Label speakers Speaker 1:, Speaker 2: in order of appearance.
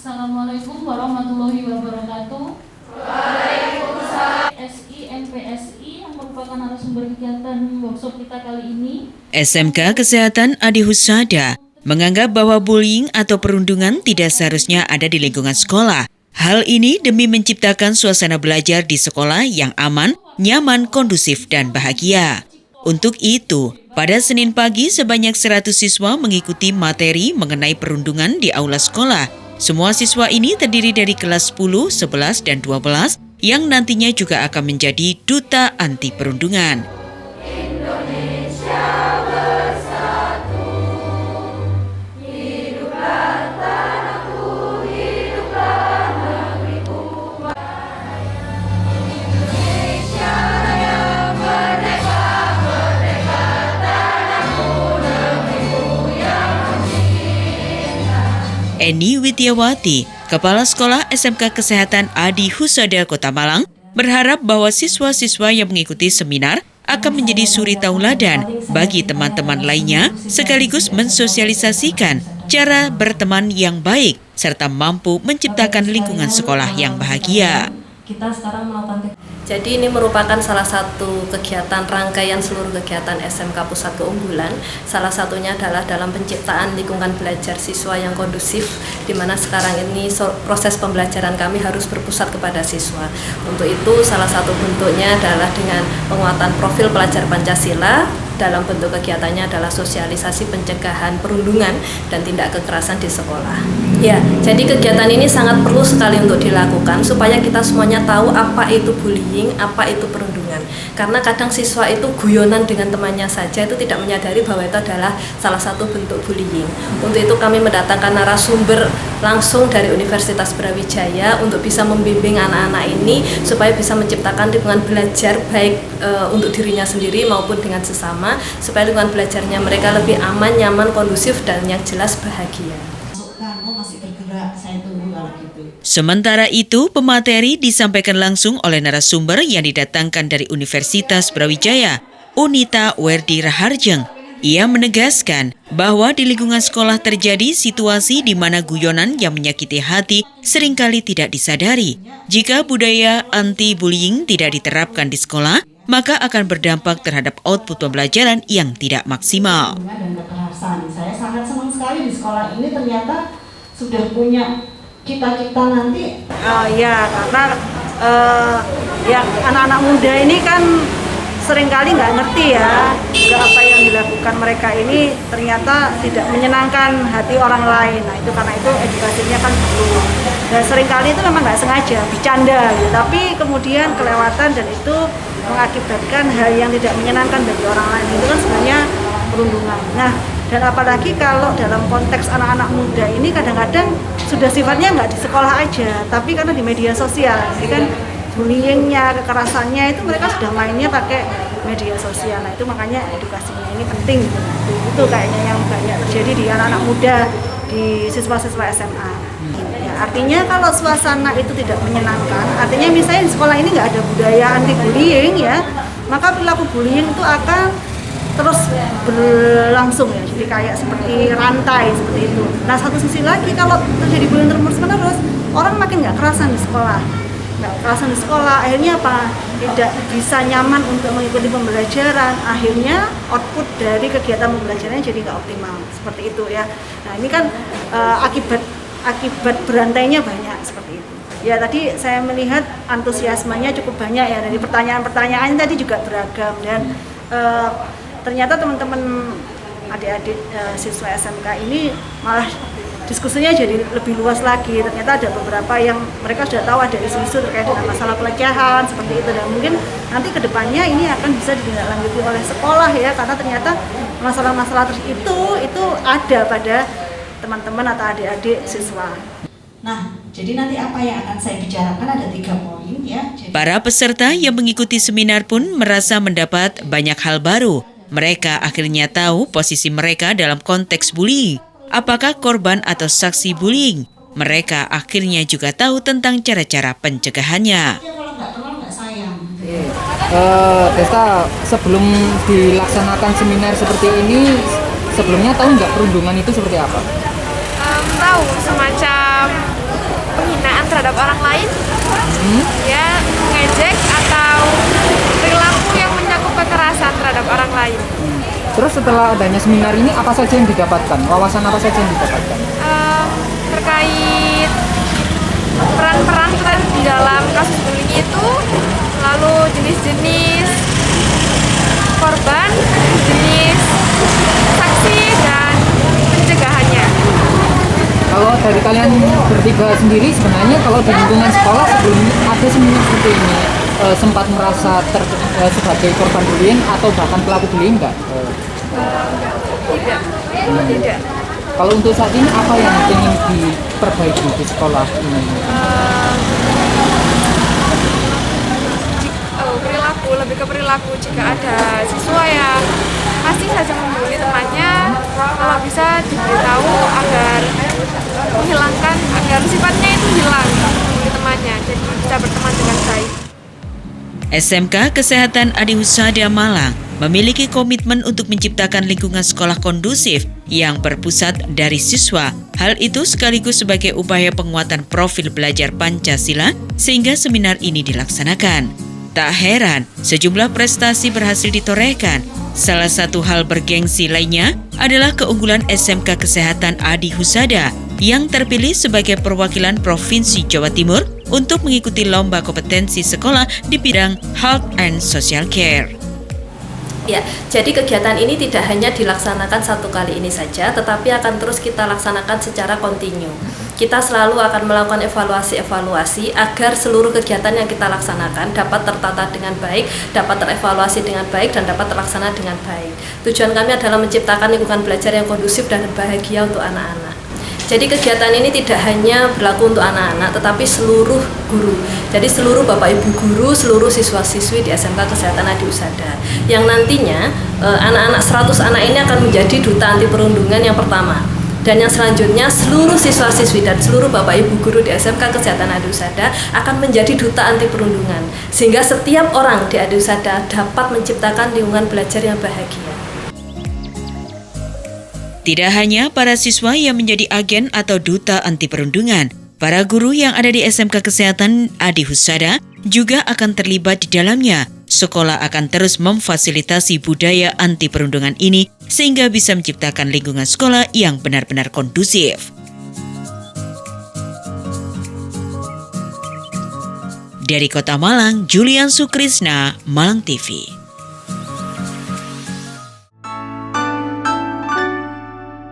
Speaker 1: Assalamualaikum warahmatullahi wabarakatuh. Waalaikumsalam. SI MPSI yang merupakan narasumber kegiatan workshop kita kali ini.
Speaker 2: SMK Kesehatan Adi Husada menganggap bahwa bullying atau perundungan tidak seharusnya ada di lingkungan sekolah. Hal ini demi menciptakan suasana belajar di sekolah yang aman, nyaman, kondusif, dan bahagia. Untuk itu, pada Senin pagi sebanyak 100 siswa mengikuti materi mengenai perundungan di aula sekolah. Semua siswa ini terdiri dari kelas 10, 11, dan 12 yang nantinya juga akan menjadi duta anti perundungan. Indonesia bersatu, hiduplah tanahku, hiduplah negeriku. Indonesia yang merdeka, merdeka tanahku, negeriku yang cinta. Eni Widiawati, Kepala Sekolah SMK Kesehatan Adi Husada Kota Malang, berharap bahwa siswa-siswa yang mengikuti seminar akan menjadi suri tauladan bagi teman-teman lainnya, sekaligus mensosialisasikan cara berteman yang baik, serta mampu menciptakan lingkungan sekolah yang bahagia.
Speaker 3: Kita sekarang melakukan. Jadi ini merupakan salah satu kegiatan rangkaian seluruh kegiatan SMK Pusat Keunggulan. Salah satunya adalah dalam penciptaan lingkungan belajar siswa yang kondusif, di mana sekarang ini proses pembelajaran kami harus berpusat kepada siswa. Untuk itu salah satu bentuknya adalah dengan penguatan profil pelajar Pancasila. Dalam bentuk kegiatannya adalah sosialisasi pencegahan perundungan dan tindak kekerasan di sekolah. Ya, jadi kegiatan ini sangat perlu sekali untuk dilakukan supaya kita semuanya tahu apa itu bullying, apa itu perundungan. Karena kadang siswa itu guyonan dengan temannya saja itu tidak menyadari bahwa itu adalah salah satu bentuk bullying. Untuk itu kami mendatangkan narasumber langsung dari Universitas Brawijaya untuk bisa membimbing anak-anak ini supaya bisa menciptakan lingkungan belajar baik untuk dirinya sendiri maupun dengan sesama, supaya lingkungan belajarnya mereka lebih aman, nyaman, kondusif, dan yang jelas bahagia.
Speaker 2: Sementara itu, pemateri disampaikan langsung oleh narasumber yang didatangkan dari Universitas Brawijaya, Unita Werdi Raharjeng. Ia menegaskan bahwa di lingkungan sekolah terjadi situasi di mana guyonan yang menyakiti hati seringkali tidak disadari. Jika budaya anti-bullying tidak diterapkan di sekolah, maka akan berdampak terhadap output pembelajaran yang tidak maksimal.
Speaker 4: Dan kekerasan. Saya sangat senang sekali di sekolah ini ternyata sudah punya kita-kita nanti.
Speaker 5: Ya, karena ya anak-anak muda ini kan seringkali nggak ngerti ya, apa yang dilakukan mereka ini ternyata tidak menyenangkan hati orang lain. Nah itu karena itu edukasinya kan perlu. Dan seringkali itu memang nggak sengaja, bercanda gitu, tapi kemudian kelewatan dan itu mengakibatkan hal yang tidak menyenangkan bagi orang lain. Itu kan sebenarnya perundungan. Nah, dan apalagi kalau dalam konteks anak-anak muda ini kadang-kadang sudah sifatnya nggak di sekolah aja, tapi karena di media sosial. Jadi kan bullyingnya, kekerasannya itu mereka sudah mainnya pakai media sosial. Nah itu makanya edukasinya ini penting. Itu kayaknya yang banyak terjadi di anak-anak muda, di siswa-siswa SMA. Ya, artinya kalau suasana itu tidak menyenangkan, artinya misalnya di sekolah ini nggak ada budaya anti bullying ya, maka perilaku bullying itu akan terus berlangsung ya, jadi kayak seperti rantai seperti itu. Nah satu sisi lagi kalau terjadi bullying terus-menerus, orang makin nggak kerasan di sekolah. Akhirnya apa? Tidak bisa nyaman untuk mengikuti pembelajaran, akhirnya output dari kegiatan pembelajarannya jadi nggak optimal, seperti itu ya. Nah ini kan akibat berantainya banyak seperti itu. Ya tadi saya melihat antusiasmenya cukup banyak ya, dari pertanyaan-pertanyaannya tadi juga beragam dan ternyata teman-teman adik-adik siswa SMK ini malah diskusinya jadi lebih luas lagi. Ternyata ada beberapa yang mereka sudah tahu ada isu-isu terkait dengan masalah pelecehan seperti itu, dan mungkin nanti kedepannya ini akan bisa ditindaklanjuti oleh sekolah ya, karena ternyata masalah-masalah itu ada pada teman-teman atau adik-adik siswa.
Speaker 4: Nah, jadi nanti apa yang akan saya bicarakan ada 3 poin ya.
Speaker 2: Para peserta yang mengikuti seminar pun merasa mendapat banyak hal baru. Mereka akhirnya tahu posisi mereka dalam konteks bullying. Apakah korban atau saksi bullying? Mereka akhirnya juga tahu tentang cara-cara pencegahannya.
Speaker 4: Kalau nggak kenal nggak sayang.
Speaker 6: Desta, sebelum dilaksanakan seminar seperti ini, sebelumnya tahu nggak perundungan itu seperti apa?
Speaker 7: Tahu, semacam terhadap orang lain, ya mengejek atau perilaku yang mencakup kekerasan terhadap orang lain.
Speaker 6: Terus setelah adanya seminar ini apa saja yang didapatkan? Wawasan apa saja yang didapatkan?
Speaker 7: Terkait peran-peran kita di dalam kasus bullying itu, lalu jenis-jenis korban, jenis saksi, dan pencegahannya.
Speaker 6: Kalau dari kalian bertiga sendiri sebenarnya kalau di lingkungan sekolah sebelum ada seminar seperti ini sempat merasa sebagai korban bullying atau bahkan pelaku bullying enggak?
Speaker 7: Tidak.
Speaker 6: Kalau untuk saat ini apa yang ingin diperbaiki di sekolah ini?
Speaker 7: Lebih ke perilaku. Jika ada siswa yang masih saja membuli temannya, kalau bisa diberitahu agar menghilangkan, agar sifatnya itu hilang membuli temannya, jadi bisa berteman dengan baik.
Speaker 2: SMK Kesehatan Adi Husada Malang memiliki komitmen untuk menciptakan lingkungan sekolah kondusif yang berpusat dari siswa. Hal itu sekaligus sebagai upaya penguatan profil belajar Pancasila sehingga seminar ini dilaksanakan. Tak heran, sejumlah prestasi berhasil ditorehkan. Salah satu hal bergengsi lainnya adalah keunggulan SMK Kesehatan Adi Husada yang terpilih sebagai perwakilan Provinsi Jawa Timur untuk mengikuti lomba kompetensi sekolah di bidang health and social care.
Speaker 3: Ya, jadi kegiatan ini tidak hanya dilaksanakan satu kali ini saja, tetapi akan terus kita laksanakan secara kontinu. Kita selalu akan melakukan evaluasi agar seluruh kegiatan yang kita laksanakan dapat tertata dengan baik, dapat terevaluasi dengan baik, dan dapat terlaksana dengan baik. Tujuan kami adalah menciptakan lingkungan belajar yang kondusif dan bahagia untuk anak-anak. Jadi kegiatan ini tidak hanya berlaku untuk anak-anak, tetapi seluruh guru. Jadi seluruh Bapak Ibu guru, seluruh siswa-siswi di SMK Kesehatan Adi Husada. Yang nantinya anak-anak 100 anak ini akan menjadi duta anti perundungan yang pertama. Dan yang selanjutnya seluruh siswa-siswi dan seluruh Bapak Ibu guru di SMK Kesehatan Adi Husada akan menjadi duta anti perundungan. Sehingga setiap orang di Adi Husada dapat menciptakan lingkungan belajar yang bahagia.
Speaker 2: Tidak hanya para siswa yang menjadi agen atau duta anti perundungan, para guru yang ada di SMK Kesehatan Adi Husada juga akan terlibat di dalamnya. Sekolah akan terus memfasilitasi budaya anti perundungan ini sehingga bisa menciptakan lingkungan sekolah yang benar-benar kondusif. Dari Kota Malang, Julian Sukrisna, Malang TV.